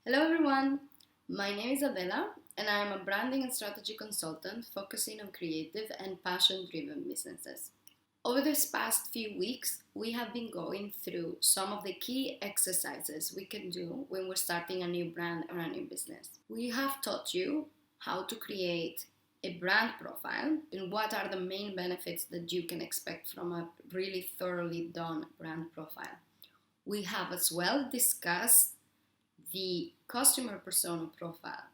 Hello everyone, my name is Adela and I am a branding and strategy consultant focusing on creative and passion driven businesses. Over this past few weeks, we have been going through some of the key exercises we can do when we're starting a new brand or a new business. We have taught you how to create a brand profile and what are the main benefits that you can expect from a really thoroughly done brand profile. We have as well discussed the customer persona profile,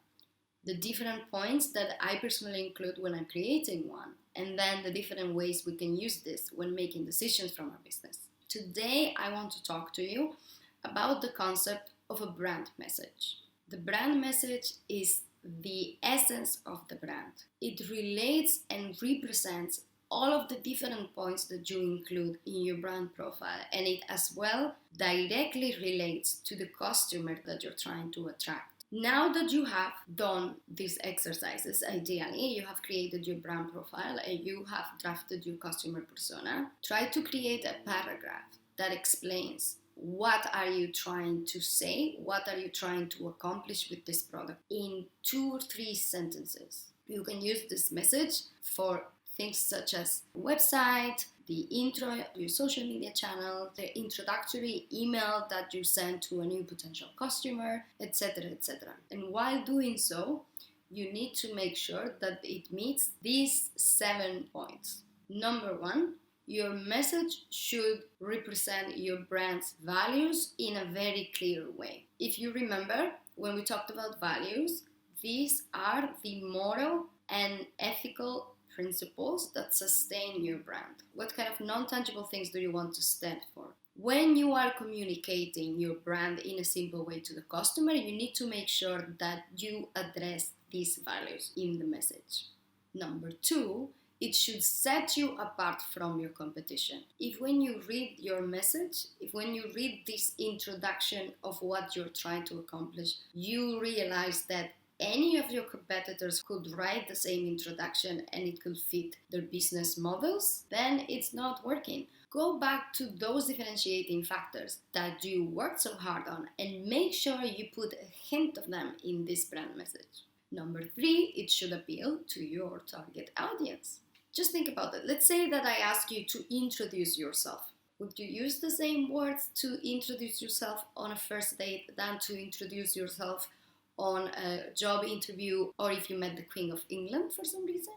the different points that I personally include when I'm creating one, and then the different ways we can use this when making decisions from our business. Today, I want to talk to you about the concept of a brand message. The brand message is the essence of the brand. It relates and represents all of the different points that you include in your brand profile, and it as well directly relates to the customer that you're trying to attract. Now that you have done these exercises, ideally, you have created your brand profile and you have drafted your customer persona, try to create a paragraph that explains what are you trying to say, what are you trying to accomplish with this product in 2 or 3 sentences. You can use this message for things such as website, the intro, your social media channel, the introductory email that you send to a new potential customer, etc., etc. And while doing so, you need to make sure that it meets these 7 points. Number 1, your message should represent your brand's values in a very clear way. If you remember, when we talked about values, these are the moral and ethical principles that sustain your brand. What kind of non-tangible things do you want to stand for? When you are communicating your brand in a simple way to the customer, you need to make sure that you address these values in the message. Number 2, it should set you apart from your competition. If when you read your message, if when you read this introduction of what you're trying to accomplish, you realize that any of your competitors could write the same introduction and it could fit their business models, then it's not working. Go back to those differentiating factors that you worked so hard on and make sure you put a hint of them in this brand message. Number 3, it should appeal to your target audience. Just think about it. Let's say that I ask you to introduce yourself. Would you use the same words to introduce yourself on a first date than to introduce yourself on a job interview, or if you met the Queen of England for some reason?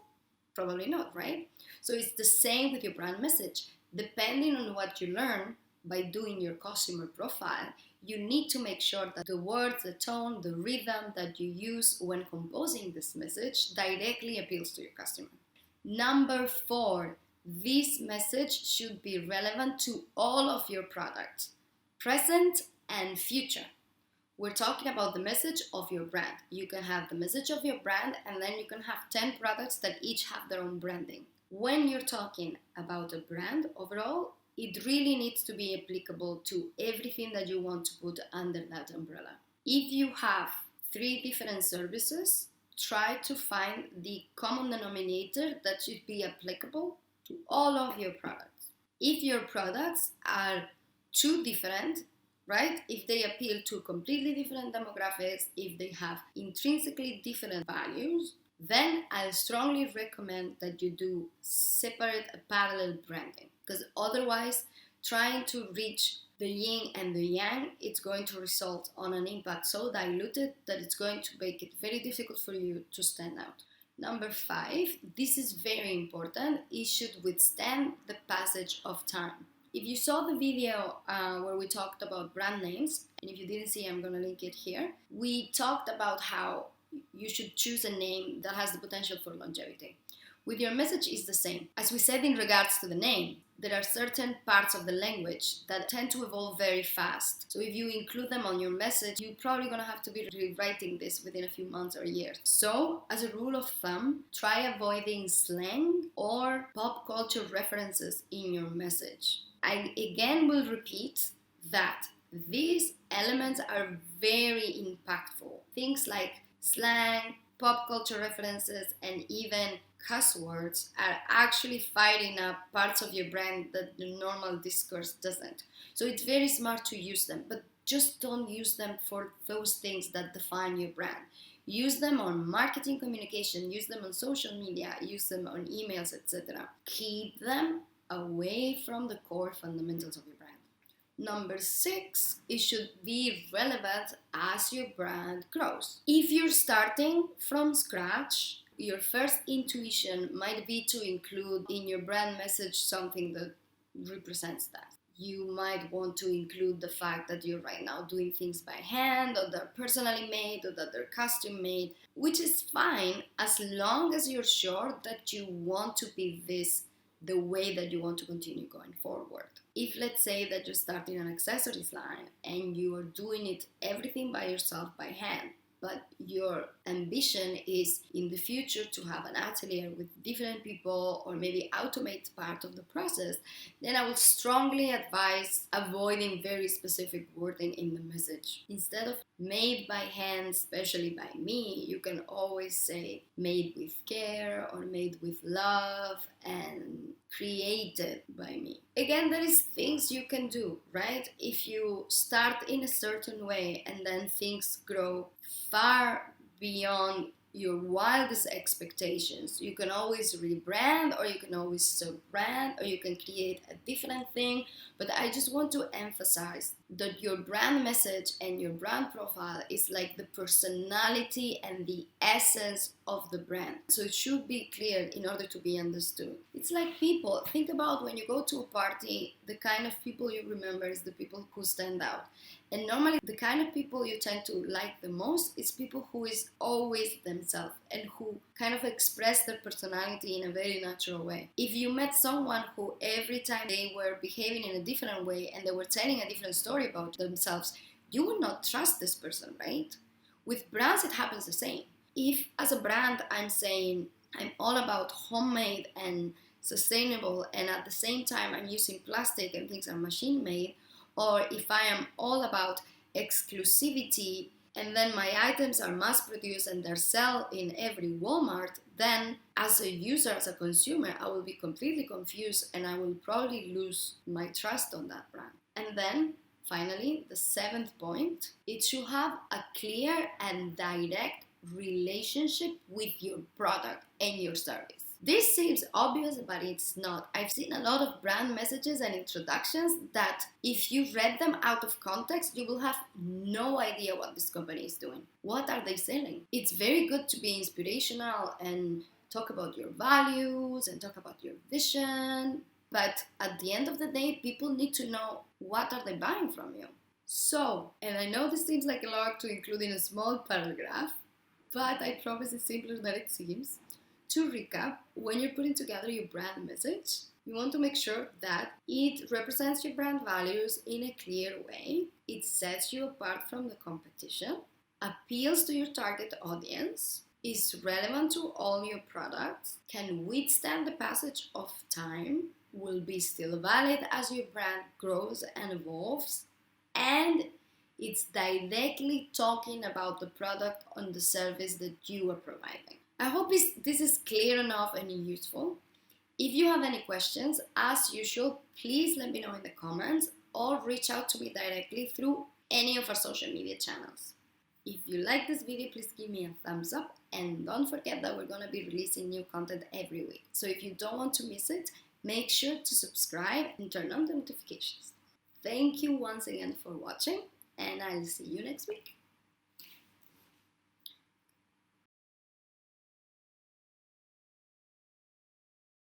Probably not, right? So it's the same with your brand message. Depending on what you learn by doing your customer profile, you need to make sure that the words, the tone, the rhythm that you use when composing this message directly appeals to your customer. Number 4, this message should be relevant to all of your products, present and future. We're talking about the message of your brand. You can have the message of your brand and then you can have 10 products that each have their own branding. When you're talking about a brand overall, it really needs to be applicable to everything that you want to put under that umbrella. If you have 3 different services, try to find the common denominator that should be applicable to all of your products. If your products are too different, right? If they appeal to completely different demographics, if they have intrinsically different values, then I strongly recommend that you do separate parallel branding, because otherwise trying to reach the yin and the yang, it's going to result on an impact so diluted that it's going to make it very difficult for you to stand out. Number 5, this is very important, it should withstand the passage of time. If you saw the video where we talked about brand names, and if you didn't see, I'm going to link it here, we talked about how you should choose a name that has the potential for longevity. With your message, it's the same. As we said in regards to the name, there are certain parts of the language that tend to evolve very fast. So if you include them on your message, you're probably going to have to be rewriting this within a few months or years. So as a rule of thumb, try avoiding slang or pop culture references in your message. I again will repeat that these elements are very impactful. Things like slang, pop culture references, and even cuss words are actually firing up parts of your brand that the normal discourse doesn't. So it's very smart to use them, but just don't use them for those things that define your brand. Use them on marketing communication, use them on social media, use them on emails, etc. Keep them away from the core fundamentals of your brand. Number 6, it should be relevant as your brand grows. If you're starting from scratch, your first intuition might be to include in your brand message something that represents that. You might want to include the fact that you're right now doing things by hand, or they're personally made, or that they're custom made, which is fine as long as you're sure that you want to be this the way that you want to continue going forward. If let's say that you're starting an accessories line and you are doing it everything by yourself by hand, but your ambition is in the future to have an atelier with different people or maybe automate part of the process, then I would strongly advise avoiding very specific wording in the message. Instead of made by hand, especially by me, you can always say made with care or made with love and created by me. Again, there is things you can do, right? If you start in a certain way and then things grow far beyond your wildest expectations, you can always rebrand, or you can always sub-brand, or you can create a different thing. But I just want to emphasize that your brand message and your brand profile is like the personality and the essence of the brand. So it should be clear in order to be understood. It's like people. Think about when you go to a party, the kind of people you remember is the people who stand out. And normally the kind of people you tend to like the most is people who is always themselves and who kind of express their personality in a very natural way. If you met someone who every time they were behaving in a different way and they were telling a different story about themselves, you would not trust this person, right? With brands it happens the same. If as a brand I'm saying I'm all about homemade and sustainable, and at the same time I'm using plastic and things are machine made, or if I am all about exclusivity and then my items are mass produced and they're sold in every Walmart, then as a user, as a consumer, I will be completely confused and I will probably lose my trust on that brand. And then finally, the 7th point, it should have a clear and direct relationship with your product and your service. This seems obvious, but it's not. I've seen a lot of brand messages and introductions that if you read them out of context, you will have no idea what this company is doing. What are they selling? It's very good to be inspirational and talk about your values and talk about your vision. But at the end of the day, people need to know what are they buying from you. So, and I know this seems like a lot to include in a small paragraph, but I promise it's simpler than it seems. To recap, when you're putting together your brand message, you want to make sure that it represents your brand values in a clear way, it sets you apart from the competition, appeals to your target audience, is relevant to all your products, can withstand the passage of time, will be still valid as your brand grows and evolves, and it's directly talking about the product or the service that you are providing. I hope this is clear enough and useful. If you have any questions, as usual, please let me know in the comments or reach out to me directly through any of our social media channels. If you like this video, please give me a thumbs up and don't forget that we're going to be releasing new content every week. So if you don't want to miss it, make sure to subscribe and turn on the notifications. Thank you once again for watching, and I'll see you next week.